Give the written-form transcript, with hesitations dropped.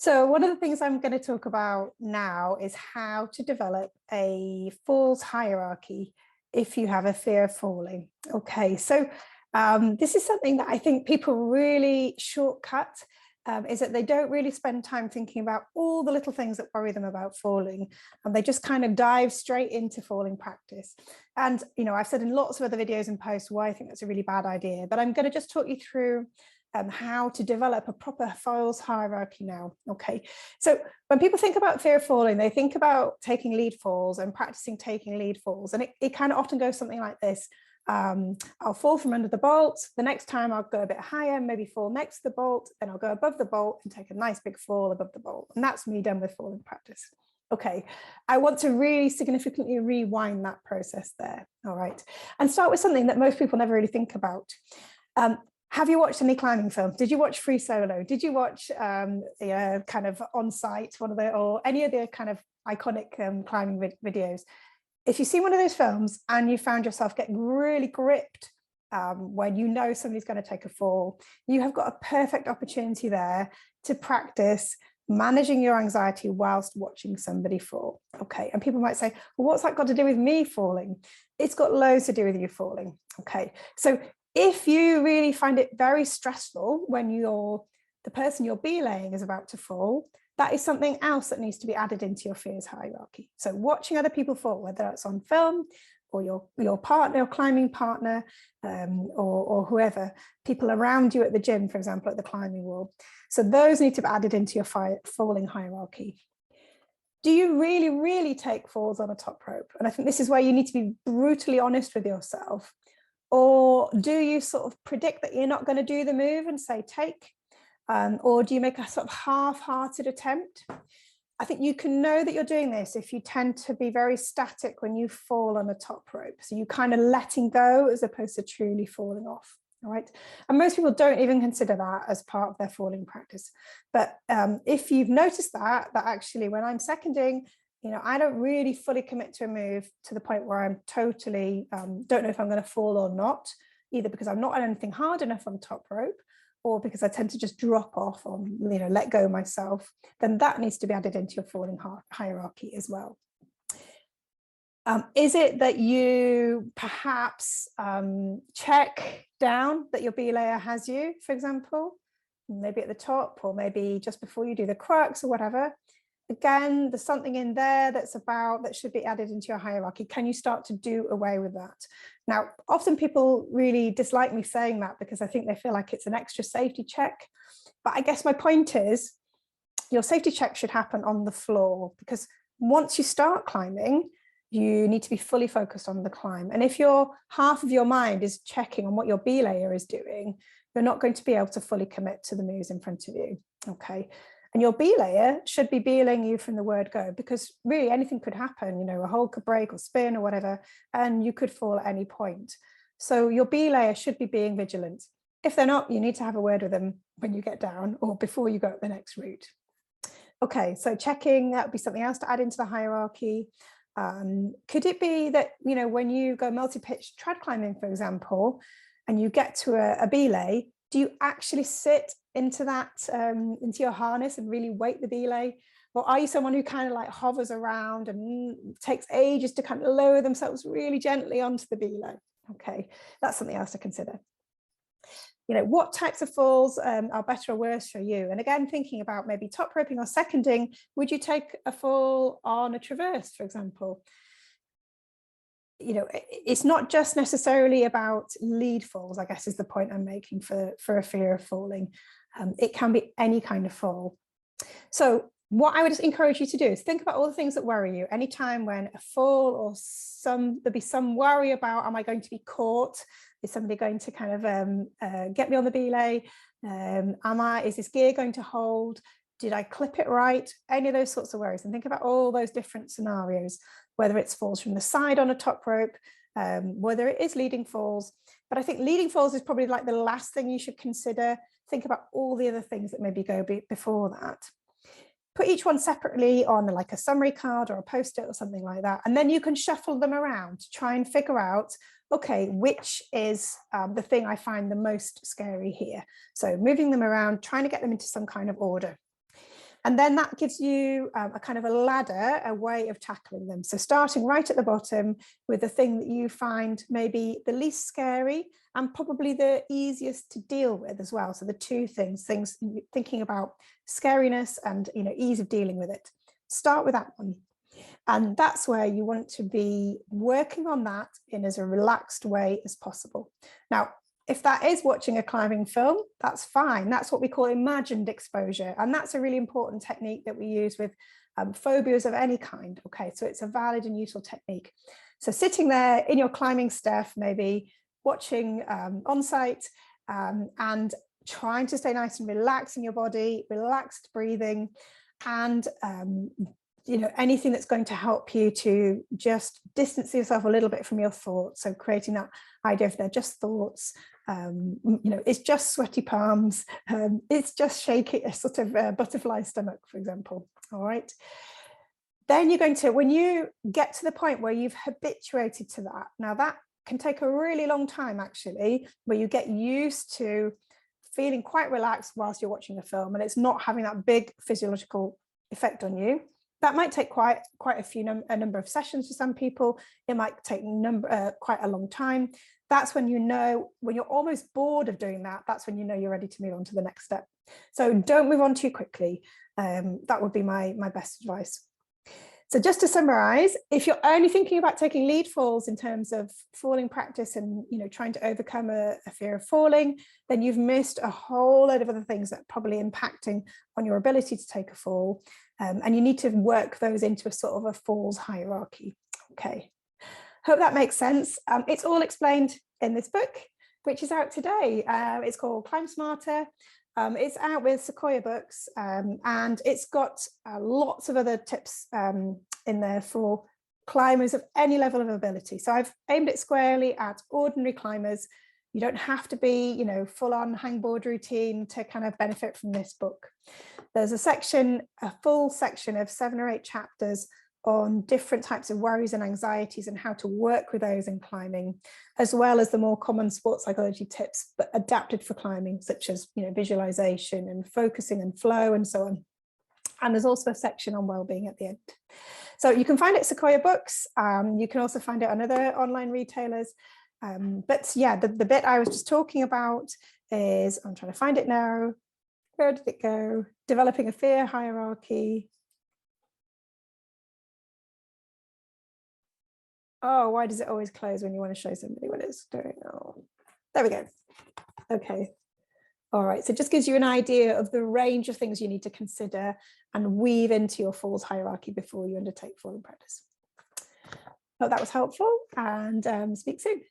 So one of the things I'm going to talk about now is how to develop a falls hierarchy if you have a fear of falling. Okay, so this is something that I think people really shortcut, is that they don't really spend time thinking about all the little things that worry them about falling, and they just kind of dive straight into falling practice. And, you know, I've said in lots of other videos and posts why I think that's a really bad idea, but I'm going to just talk you through how to develop a proper falls hierarchy now. Okay, so when people think about fear of falling, they think about taking lead falls and practicing taking lead falls, and it kind of often goes something like this. I'll fall from under the bolt. The next time I'll go a bit higher, maybe fall next to the bolt, then I'll go above the bolt and take a nice big fall above the bolt. And that's me done with falling practice. Okay, I want to really significantly rewind that process there. All right, and start with something that most people never really think about. Have you watched any climbing films? Did you watch Free Solo? Did you watch kind of On Site, one of the, or any of the kind of iconic climbing videos? If you've seen one of those films and you found yourself getting really gripped when you know somebody's going to take a fall, you have got a perfect opportunity there to practice managing your anxiety whilst watching somebody fall. Okay, and people might say, well, what's that got to do with me falling? It's got loads to do with you falling. Okay, so if you really find it very stressful when the person you're belaying is about to fall, that is something else that needs to be added into your fears hierarchy. So watching other people fall, whether it's on film or your partner, your climbing partner, or whoever, people around you at the gym, for example, at the climbing wall. So those need to be added into your falling hierarchy. Do you really, really take falls on a top rope? And I think this is where you need to be brutally honest with yourself. Or do you sort of predict that you're not going to do the move and say take? Or do you make a sort of half-hearted attempt? I think you can know that you're doing this if you tend to be very static when you fall on a top rope. So you kind of letting go as opposed to truly falling off. All right. And most people don't even consider that as part of their falling practice. But if you've noticed that actually when I'm seconding, you know, I don't really fully commit to a move to the point where I'm totally don't know if I'm going to fall or not, either because I'm not on anything hard enough on top rope, or because I tend to just drop off or, you know, let go myself, then that needs to be added into your falling hierarchy as well. Is it that you perhaps check down that your belayer has you, for example, maybe at the top, or maybe just before you do the crux or whatever? Again, there's something in there that should be added into your hierarchy. Can you start to do away with that? Now, often people really dislike me saying that because I think they feel like it's an extra safety check. But I guess my point is your safety check should happen on the floor, because once you start climbing, you need to be fully focused on the climb. And if half of your mind is checking on what your belayer is doing, you're not going to be able to fully commit to the moves in front of you. Okay. And your belayer should be belaying you from the word go, because really anything could happen, you know, a hole could break or spin or whatever, and you could fall at any point. So your belayer should be being vigilant. If they're not, you need to have a word with them when you get down or before you go up the next route. Okay, so checking, that would be something else to add into the hierarchy. Could it be that, you know, when you go multi-pitch trad climbing, for example, and you get to a belay, do you actually sit into your harness and really weight the belay? Or are you someone who kind of like hovers around and takes ages to kind of lower themselves really gently onto the belay? Okay, that's something else to consider. You know, what types of falls are better or worse for you? And again, thinking about maybe top roping or seconding, would you take a fall on a traverse, for example? You know, it's not just necessarily about lead falls, I guess is the point I'm making for a fear of falling. It can be any kind of fall. So what I would just encourage you to do is think about all the things that worry you. Anytime when a fall or there'll be some worry about, am I going to be caught? Is somebody going to kind of get me on the belay? Is this gear going to hold? Did I clip it right? Any of those sorts of worries, and think about all those different scenarios, whether it's falls from the side on a top rope, whether it is leading falls. But I think leading falls is probably like the last thing you should consider. Think about all the other things that maybe go before that. Put each one separately on like a summary card or a post-it or something like that. And then you can shuffle them around to try and figure out, okay, which is the thing I find the most scary here. So moving them around, trying to get them into some kind of order. And then that gives you a kind of a ladder, a way of tackling them. So starting right at the bottom with the thing that you find maybe the least scary and probably the easiest to deal with as well. So the two things thinking about scariness and ease of dealing with it. Start with that one. And that's where you want to be working on that in as a relaxed way as possible. Now, if that is watching a climbing film, that's fine. That's what we call imagined exposure. And that's a really important technique that we use with phobias of any kind. Okay, so it's a valid and useful technique. So sitting there in your climbing stuff, maybe watching on site and trying to stay nice and relaxed in your body, relaxed breathing, and anything that's going to help you to just distance yourself a little bit from your thoughts. So creating that idea of they're just thoughts, it's just sweaty palms, it's just shaking a sort of butterfly stomach, for example. All right. Then you're going to, when you get to the point where you've habituated to that, now that can take a really long time actually, where you get used to feeling quite relaxed whilst you're watching a film and it's not having that big physiological effect on you. That might take quite a number of sessions for some people. It might take quite a long time. That's when when you're almost bored of doing that, that's when you're ready to move on to the next step. So don't move on too quickly. That would be my best advice. So just to summarize, if you're only thinking about taking lead falls in terms of falling practice and trying to overcome a fear of falling, then you've missed a whole load of other things that are probably impacting on your ability to take a fall. And you need to work those into a sort of a falls hierarchy. Okay, hope that makes sense. It's all explained in this book, which is out today. It's called Climb Smarter. It's out with Sequoia Books, and it's got lots of other tips in there for climbers of any level of ability. So I've aimed it squarely at ordinary climbers. You don't have to be, full-on hangboard routine to kind of benefit from this book. There's a full section of 7 or 8 chapters on different types of worries and anxieties and how to work with those in climbing, as well as the more common sports psychology tips, but adapted for climbing, such as visualization and focusing and flow and so on. And there's also a section on well-being at the end. So you can find it at Sequoia Books. You can also find it on other online retailers. But yeah, the bit I was just talking about is, I'm trying to find it now. Where did it go? Developing a fear hierarchy. Oh, why does it always close when you want to show somebody what it's doing? Oh, there we go. Okay. All right. So it just gives you an idea of the range of things you need to consider and weave into your falls hierarchy before you undertake falling practice. Hope that was helpful, and speak soon.